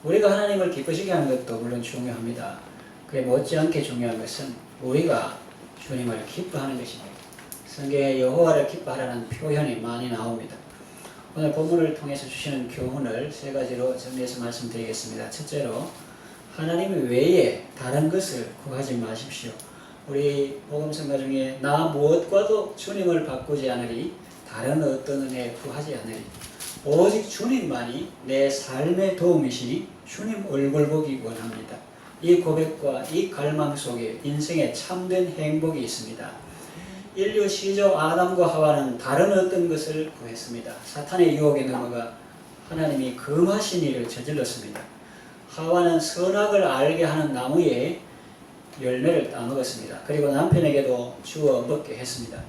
우리가 하나님을 기쁘시게 하는 것도 물론 중요합니다. 그에 못지않게 중요한 것은 우리가 주님을 기뻐하는 것입니다. 성경에 여호와를 기뻐하라는 표현이 많이 나옵니다. 오늘 본문을 통해서 주시는 교훈을 세 가지로 정리해서 말씀드리겠습니다. 첫째로, 하나님 외에 다른 것을 구하지 마십시오. 우리 복음성가 중에 나 무엇과도 주님을 바꾸지 않으리, 다른 어떤 은혜 구하지 않으리, 오직 주님만이 내 삶의 도움이시니 주님 얼굴 보기 원합니다. 이 고백과 이 갈망 속에 인생의 참된 행복이 있습니다. 인류 시조 아담과 하와는 다른 어떤 것을 구했습니다. 사탄의 유혹에 넘어가 하나님이 금하신 일을 저질렀습니다. 하와는 선악을 알게 하는 나무의 열매를 따먹었습니다. 그리고 남편에게도 주어 먹게 했습니다.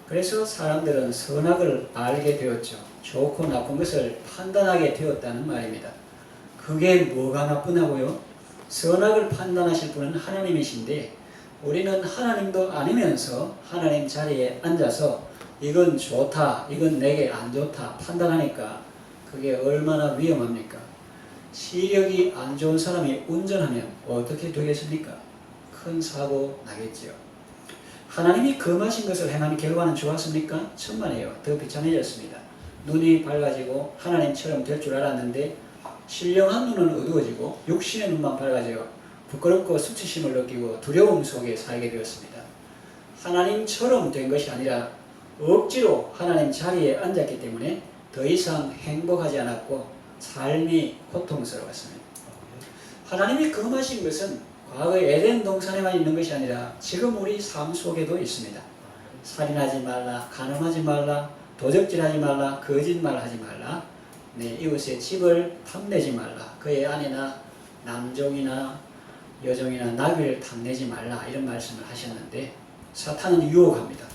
그래서 사람들은 선악을 알게 되었죠. 좋고 나쁜 것을 판단하게 되었다는 말입니다. 그게 뭐가 나쁘냐고요? 선악을 판단하실 분은 하나님이신데 우리는 하나님도 아니면서 하나님 자리에 앉아서 이건 좋다, 이건 내게 안 좋다 판단하니까 그게 얼마나 위험합니까? 시력이 안 좋은 사람이 운전하면 어떻게 되겠습니까? 큰 사고 나겠지요. 하나님이 금하신 것을 행한 결과는 좋았습니까? 천만에요. 더 비참해졌습니다. 눈이 밝아지고 하나님처럼 될 줄 알았는데 신령한 눈은 어두워지고 육신의 눈만 밝아져요. 부끄럽고 수치심을 느끼고 두려움 속에 살게 되었습니다. 하나님처럼 된 것이 아니라 억지로 하나님 자리에 앉았기 때문에 더 이상 행복하지 않았고 삶이 고통스러웠습니다. 하나님이 금하신 것은 과거의 에덴 동산에만 있는 것이 아니라 지금 우리 삶 속에도 있습니다. 살인하지 말라, 간음하지 말라, 도적질하지 말라, 거짓말하지 말라, 이웃의 집을 탐내지 말라, 그의 아내나 남종이나 여종이나 나귀를 탐내지 말라, 이런 말씀을 하셨는데 사탄은 유혹합니다.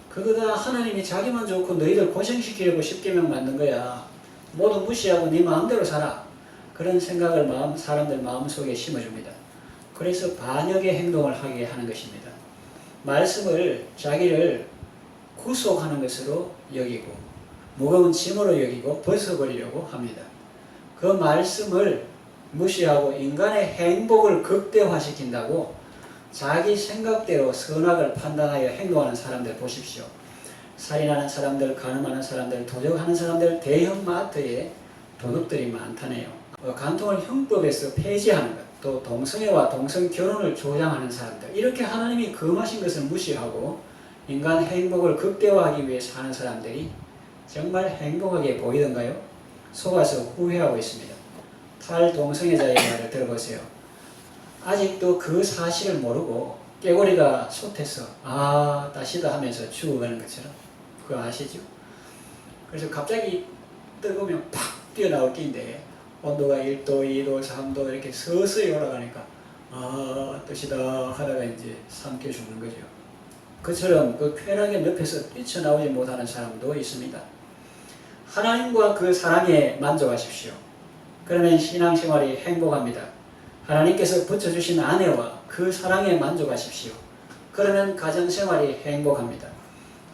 그거 다 하나님이 자기만 좋고 너희들 고생시키려고 십계명 만든 거야. 모두 무시하고 네 마음대로 살아. 그런 생각을 사람들 마음속에 심어줍니다. 그래서 반역의 행동을 하게 하는 것입니다. 말씀을 자기를 구속하는 것으로 여기고 무거운 짐으로 여기고 벗어버리려고 합니다. 그 말씀을 무시하고 인간의 행복을 극대화시킨다고 자기 생각대로 선악을 판단하여 행동하는 사람들 보십시오. 살인하는 사람들, 간음하는 사람들, 도적하는 사람들, 대형 마트에 도둑들이 많다네요. 간통을 형법에서 폐지하는 것, 또 동성애와 동성결혼을 조장하는 사람들, 이렇게 하나님이 금하신 것을 무시하고 인간 행복을 극대화하기 위해 사는 사람들이 정말 행복하게 보이던가요? 속아서 후회하고 있습니다. 탈동성애자의 말을 들어보세요. 아직도 그 사실을 모르고 깨고리가 솟해서 다시다 하면서 죽어가는 것처럼, 그거 아시죠? 그래서 갑자기 뜨거우면 팍 뛰어나올 낀데 온도가 1도, 2도, 3도 이렇게 서서히 올라가니까 뜻이다 하다가 이제 삼켜 죽는 거죠. 그처럼 그 쾌락의 늪에서 뛰쳐나오지 못하는 사람도 있습니다. 하나님과 그 사랑에 만족하십시오. 그러면 신앙생활이 행복합니다. 하나님께서 붙여주신 아내와 그 사랑에 만족하십시오. 그러면 가정생활이 행복합니다.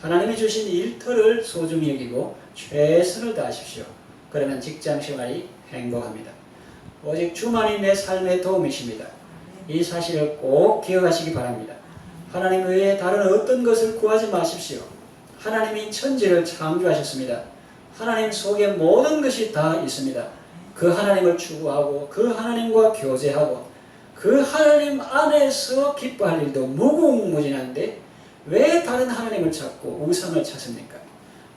하나님이 주신 일터를 소중히 여기고 최선을 다하십시오. 그러면 직장생활이 행복합니다. 오직 주만이 내 삶의 도움이십니다. 이 사실을 꼭 기억하시기 바랍니다. 하나님 외에 다른 어떤 것을 구하지 마십시오. 하나님이 천지를 창조하셨습니다. 하나님 속에 모든 것이 다 있습니다. 그 하나님을 추구하고 그 하나님과 교제하고 그 하나님 안에서 기뻐할 일도 무궁무진한데 왜 다른 하나님을 찾고 우상을 찾습니까?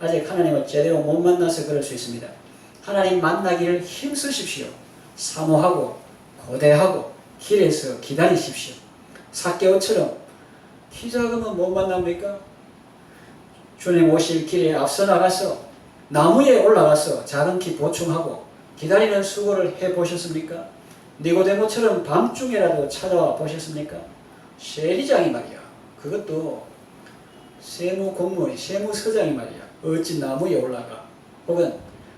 아직 하나님을 제대로 못 만나서 그럴 수 있습니다. 하나님 만나기를 힘쓰십시오. 사모하고 고대하고 길에서 기다리십시오. 삭개오처럼 키 작으면 못 만납니까? 주님 오실 길에 앞서 나가서 나무에 올라가서 작은 키 보충하고 기다리는 수고를 해보셨습니까? 니고데모처럼 밤중에라도 찾아와 보셨습니까? 세리장이 말이야. 그것도 세무공무원이, 세무서장이 말이야. 어찌 나무에 올라가? 혹은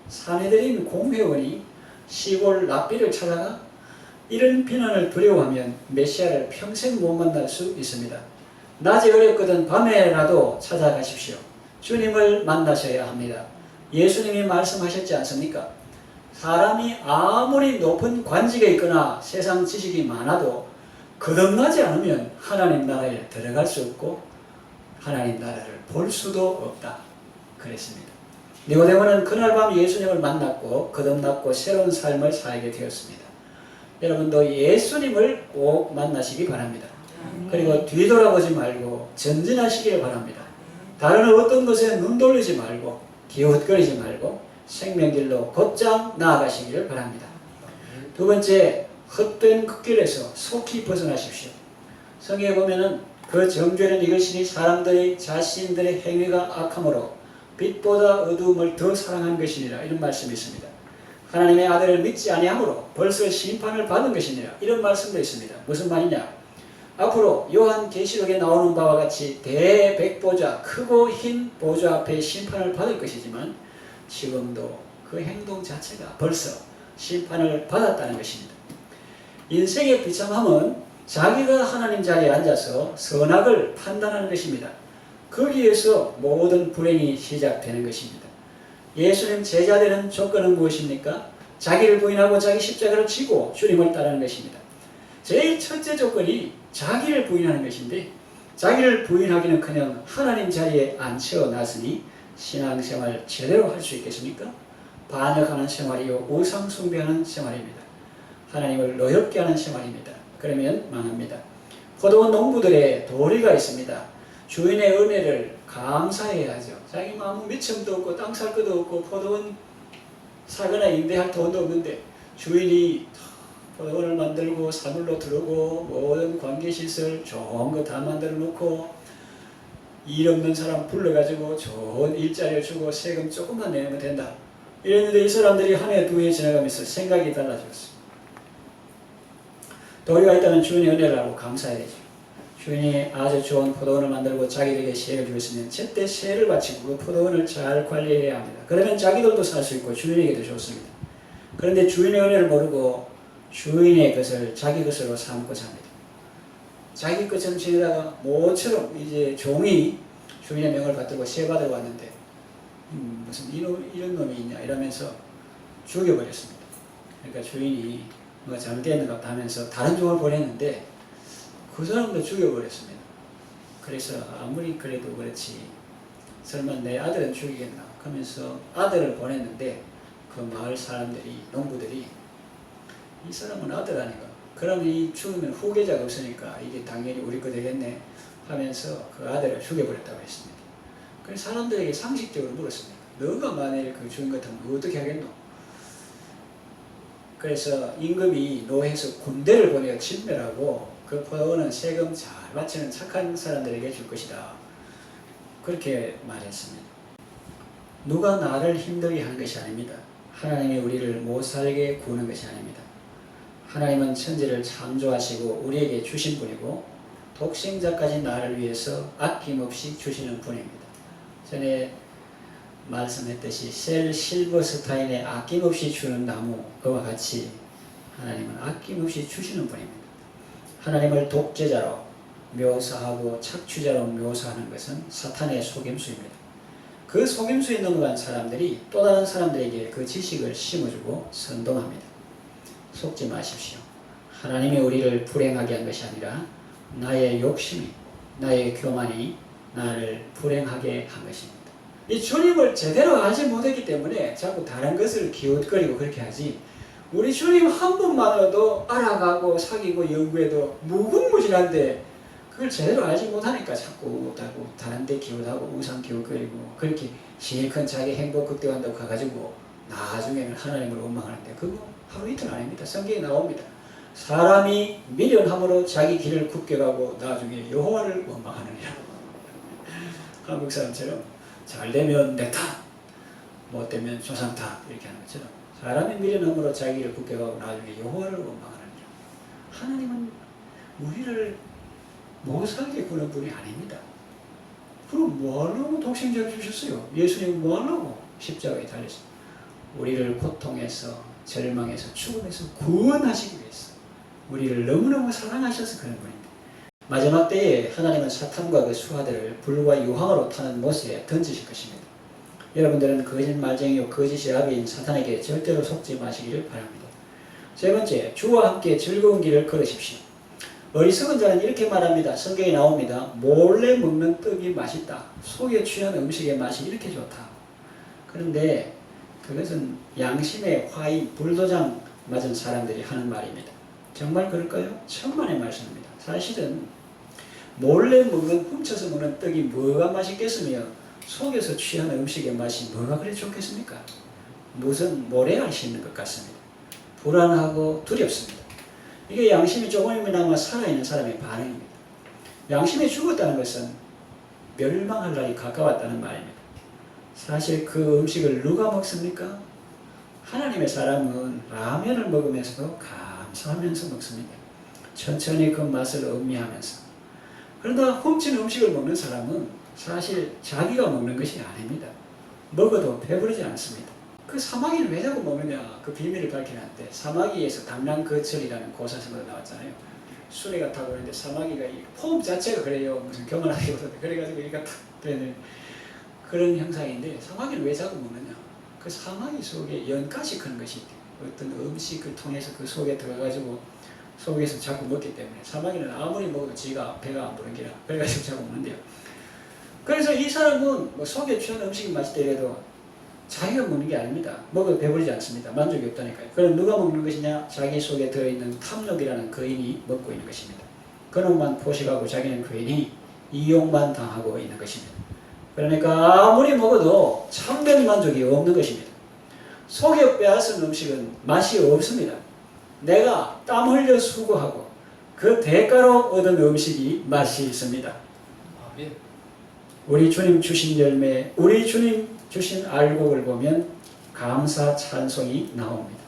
사내들인 공회원이 시골 랍비를 찾아가? 이런 비난을 두려워하면 메시아를 평생 못 만날 수 있습니다. 낮에 어렵거든 밤에라도 찾아가십시오. 주님을 만나셔야 합니다. 예수님이 말씀하셨지 않습니까? 사람이 아무리 높은 관직에 있거나 세상 지식이 많아도 거듭나지 않으면 하나님 나라에 들어갈 수 없고 하나님 나라를 볼 수도 없다. 그랬습니다. 니고데모는 그날 밤 예수님을 만났고 거듭났고 새로운 삶을 살게 되었습니다. 여러분도 예수님을 꼭 만나시기 바랍니다. 그리고 뒤돌아보지 말고 전진하시기를 바랍니다. 다른 어떤 것에 눈 돌리지 말고 기웃거리지 말고 생명길로 곧장 나아가시기를 바랍니다. 두 번째, 헛된 그 길에서 속히 벗어나십시오. 성경에 보면은 그 정죄는 이것이니 사람들이 자신들의 행위가 악함으로 빛보다 어두움을 더 사랑한 것이니라, 이런 말씀이 있습니다. 하나님의 아들을 믿지 아니함으로 벌써 심판을 받은 것이니라, 이런 말씀도 있습니다. 무슨 말이냐? 앞으로 요한계시록에 나오는 바와 같이 대백보좌, 크고 흰 보좌 앞에 심판을 받을 것이지만 지금도 그 행동 자체가 벌써 심판을 받았다는 것입니다. 인생의 비참함은 자기가 하나님 자리에 앉아서 선악을 판단하는 것입니다. 거기에서 모든 불행이 시작되는 것입니다. 예수님 제자 되는 조건은 무엇입니까? 자기를 부인하고 자기 십자가를 지고 주님을 따르는 것입니다. 제일 첫째 조건이 자기를 부인하는 것인데, 자기를 부인하기는커녕 하나님 자리에 앉혀놨으니 신앙생활 제대로 할 수 있겠습니까? 반역하는 생활이요 우상 숭배하는 생활입니다. 하나님을 어렵게 하는 생활입니다. 그러면 망합니다. 포도원 농부들의 도리가 있습니다. 주인의 은혜를 감사해야죠. 자기 마음 미천도 없고 땅 살 것도 없고 포도원 사거나 임대할 돈도 없는데 주인이 포도원을 만들고 사물로 들어오고 모든 관계시설 좋은 거 다 만들어 놓고 일 없는 사람 불러가지고 좋은 일자리를 주고 세금 조금만 내면 된다. 이랬는데 이 사람들이 한 해 두 해 지나가면서 생각이 달라졌어요. 도리가 있다면 주인의 은혜를 하고 감사해야 되죠. 주인이 아주 좋은 포도원을 만들고 자기에게 세를 주었으면 제때 세를 바치고 그 포도원을 잘 관리해야 합니다. 그러면 자기들도 살 수 있고 주인에게도 좋습니다. 그런데 주인의 은혜를 모르고 주인의 것을 자기 것으로 삼고 삽니다. 자기 것처럼 지내다가 모처럼 이제 종이 주인의 명을 받들고 세 받으러 왔는데 무슨 이런 놈이 있냐 이러면서 죽여버렸습니다. 그러니까 주인이 뭐가 잘못됐는가 하면서 다른 종을 보냈는데 그 사람도 죽여버렸습니다. 그래서 아무리 그래도 그렇지 설마 내 아들은 죽이겠나 하면서 아들을 보냈는데 그 마을 사람들이 농부들이 이 사람은 아들 아닌가, 그러면 이 죽으면 후계자가 없으니까 이게 당연히 우리 거 되겠네 하면서 그 아들을 죽여버렸다고 했습니다. 그래서 사람들에게 상식적으로 물었습니다. 너가 만일 그 죽은 것 같으면 어떻게 하겠노? 그래서 임금이 노해서 군대를 보내어 진멸하고 그 포도원은 세금 잘 바치는 착한 사람들에게 줄 것이다. 그렇게 말했습니다. 누가 나를 힘들게 하는 것이 아닙니다. 하나님이 우리를 못 살게 구하는 것이 아닙니다. 하나님은 천지를 창조하시고 우리에게 주신 분이고 독생자까지 나를 위해서 아낌없이 주시는 분입니다. 전에 말씀했듯이 셀 실버스타인의 아낌없이 주는 나무, 그와 같이 하나님은 아낌없이 주시는 분입니다. 하나님을 독재자로 묘사하고 착취자로 묘사하는 것은 사탄의 속임수입니다. 그 속임수에 넘어간 사람들이 또 다른 사람들에게 그 지식을 심어주고 선동합니다. 속지 마십시오. 하나님이 우리를 불행하게 한 것이 아니라 나의 욕심이, 나의 교만이 나를 불행하게 한 것입니다. 이 주님을 제대로 알지 못했기 때문에 자꾸 다른 것을 기웃거리고 그렇게 하지, 우리 주님 한 분만으로도 알아가고 사귀고 연구해도 무궁무진한데 그걸 제대로 알지 못하니까 자꾸 다른 데 기웃하고 우상 기웃거리고 그렇게 실컷 자기 행복 극대화한다고 가가지고 나중에는 하나님을 원망하는데 그거 하루 이틀 아닙니다. 성경에 나옵니다. 사람이 미련함으로 자기 길을 굽게 가고 나중에 여호와를 원망하느니라. 한국 사람처럼 잘 되면 내 탓, 못 되면 조상 탓 이렇게 하는 것처럼 사람이 미련함으로 자기를 굳게 가고 나중에 여호와를 원망하느니라. 하나님은 우리를 못 살게 구는 분이 아닙니다. 그럼 뭐하려고 독생자를 주셨어요? 예수님 뭐하려고 십자가에 달렸어요? 우리를 고통에서 절망에서 죽음에서 구원하시기 위해서 우리를 너무너무 사랑하셔서 그런 분입니다. 마지막 때에 하나님은 사탄과 그 수하들을 불과 유황으로 타는 못에 던지실 것입니다. 여러분들은 거짓말쟁이요 거짓의 아비인 사탄에게 절대로 속지 마시기를 바랍니다. 세 번째, 주와 함께 즐거운 길을 걸으십시오. 어리석은 자는 이렇게 말합니다. 성경에 나옵니다. 몰래 먹는 떡이 맛있다. 속에 취한 음식의 맛이 이렇게 좋다. 그런데 그것은 양심의 화인, 불도장 맞은 사람들이 하는 말입니다. 정말 그럴까요? 천만의 말씀입니다. 사실은 몰래 먹는, 훔쳐서 먹는 떡이 뭐가 맛있겠으며 속에서 취한 음식의 맛이 뭐가 그리 좋겠습니까? 무슨 모래알 씹는 것 같습니다. 불안하고 두렵습니다. 이게 양심이 조금이나마 살아있는 사람의 반응입니다. 양심이 죽었다는 것은 멸망할 날이 가까웠다는 말입니다. 사실 그 음식을 누가 먹습니까? 하나님의 사람은 라면을 먹으면서도 감사하면서 먹습니다. 천천히 그 맛을 음미하면서. 그러나 훔친 음식을 먹는 사람은 사실 자기가 먹는 것이 아닙니다. 먹어도 배부르지 않습니다. 그 사마귀는 왜 자꾸 먹느냐, 그 비밀을 밝히는데, 사마귀에서 당랑거철이라는 고사성어가 나왔잖아요. 수레가 타고 있는데 사마귀가 이 폼 자체가 그래요. 무슨 교만하기보다 그래가지고 이가 탁 되는 그런 형상인데, 사마귀는 왜 자꾸 먹느냐, 그 사마귀 속에 연가시 크는 것이 어떤 음식을 통해서 그 속에 들어가지고 속에서 자꾸 먹기 때문에, 사마귀는 아무리 먹어도 지가 배가 안 부른기라 그래가지고 자꾸 먹는데요. 그래서 이 사람은 뭐 속에 취한 음식이 맛있더라도 자기가 먹는 게 아닙니다. 먹어도 배부르지 않습니다. 만족이 없다니까요. 그럼 누가 먹는 것이냐? 자기 속에 들어있는 탐욕이라는 거인이 먹고 있는 것입니다. 그놈만 포식하고 자기는 괜히 이용만 당하고 있는 것입니다. 그러니까 아무리 먹어도 참된 만족이 없는 것입니다. 속에 빼앗은 음식은 맛이 없습니다. 내가 땀 흘려 수고하고 그 대가로 얻은 음식이 맛이 있습니다. 우리 주님 주신 열매, 우리 주님 주신 알곡을 보면 감사 찬송이 나옵니다.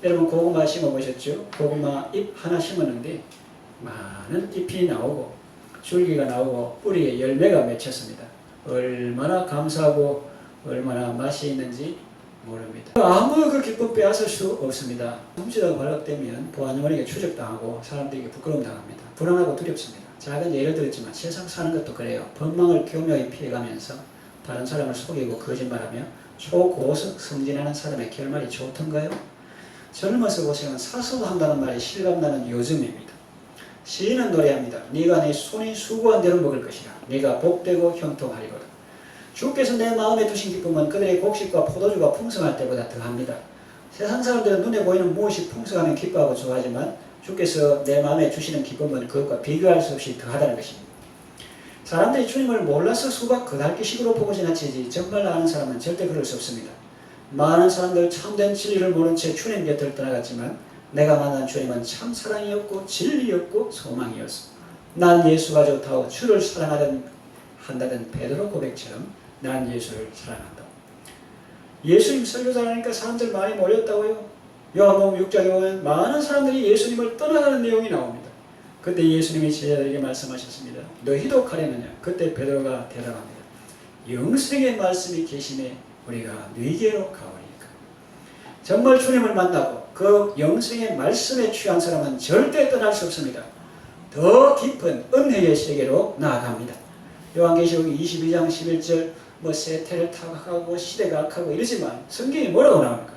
여러분 고구마 심어보셨죠? 고구마 잎 하나 심었는데 많은 잎이 나오고 줄기가 나오고 뿌리에 열매가 맺혔습니다. 얼마나 감사하고 얼마나 맛이 있는지 모릅니다. 아무 그 기쁨 빼앗을 수 없습니다. 훔치다가 발각되면 보안요원에게 추적당하고 사람들에게 부끄러움 당합니다. 불안하고 두렵습니다. 작은 예를 들었지만 세상 사는 것도 그래요. 법망을 교묘히 피해가면서 다른 사람을 속이고 거짓말하며 초고속 승진하는 사람의 결말이 좋던가요? 젊어서 고생은 사소한다는 말이 실감나는 요즘입니다. 시인은 노래합니다. 네가 네 손이 수고한 대로 먹을 것이라. 네가 복되고 형통하리로다. 주께서 내 마음에 두신 기쁨은 그들의 곡식과 포도주가 풍성할 때보다 더합니다. 세상 사람들은 눈에 보이는 무엇이 풍성하면 기뻐하고 좋아하지만 주께서 내 마음에 주시는 기쁨은 그것과 비교할 수 없이 더하다는 것입니다. 사람들이 주님을 몰라서 수박 그달기식으로 보고 지나치지 정말 아는 사람은 절대 그럴 수 없습니다. 많은 사람들 참된 진리를 모른 채 주님 곁을 떠나갔지만 내가 만난 주님은 참 사랑이었고 진리였고 소망이었어. 난 예수가 좋다고 주를 사랑한다던 베드로 고백처럼 난 예수를 사랑한다. 예수님 설교자라니까 사람들 많이 몰렸다고요? 요한복음 6장에 보면 많은 사람들이 예수님을 떠나가는 내용이 나옵니다. 그때 예수님이 제자들에게 말씀하셨습니다. 너희도 가려느냐? 그때 베드로가 대답합니다. 영생의 말씀이 계시네 우리가 너희에게로 가오리까. 정말 주님을 만나고 그 영생의 말씀에 취한 사람은 절대 떠날 수 없습니다. 더 깊은 은혜의 세계로 나아갑니다. 요한계시록 22장 11절 뭐 세태를 타락하고 시대가 악하고 이러지만 성경이 뭐라고 나옵니까?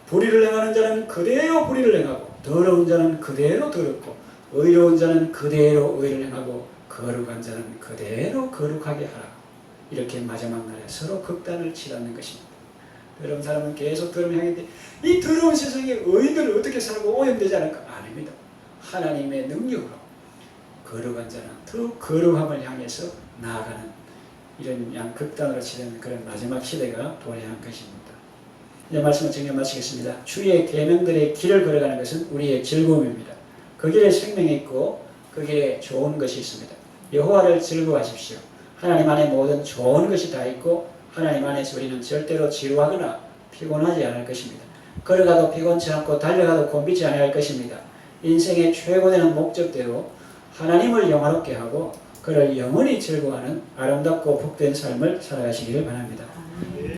불의를 행하는 자는 그대로 불의를 행하고 더러운 자는 그대로 더럽고 의로운 자는 그대로 의를 행하고 거룩한 자는 그대로 거룩하게 하라. 이렇게 마지막 날에 서로 극단을 치닫는 것입니다. 더러운 사람은 계속 더러운 향인데 이 더러운 세상에 의인들을 어떻게 살고 오염되지 않을까? 아닙니다. 하나님의 능력으로 거룩한 자는 더 거룩함을 향해서 나아가는 이런 양극단으로 치닫는 그런 마지막 시대가 도래한 것입니다. 이제 말씀을 정리 마치겠습니다. 주의 계명들의 길을 걸어가는 것은 우리의 즐거움입니다. 그 길에 생명이 있고 그 길에 좋은 것이 있습니다. 여호와를 즐거워하십시오. 하나님 안에 모든 좋은 것이 다 있고 하나님 안에서 우리는 절대로 지루하거나 피곤하지 않을 것입니다. 걸어가도 피곤치 않고 달려가도 곤비지 않을 것입니다. 인생의 최고되는 목적대로 하나님을 영화롭게 하고 그를 영원히 즐거워하는 아름답고 복된 삶을 살아가시기를 바랍니다.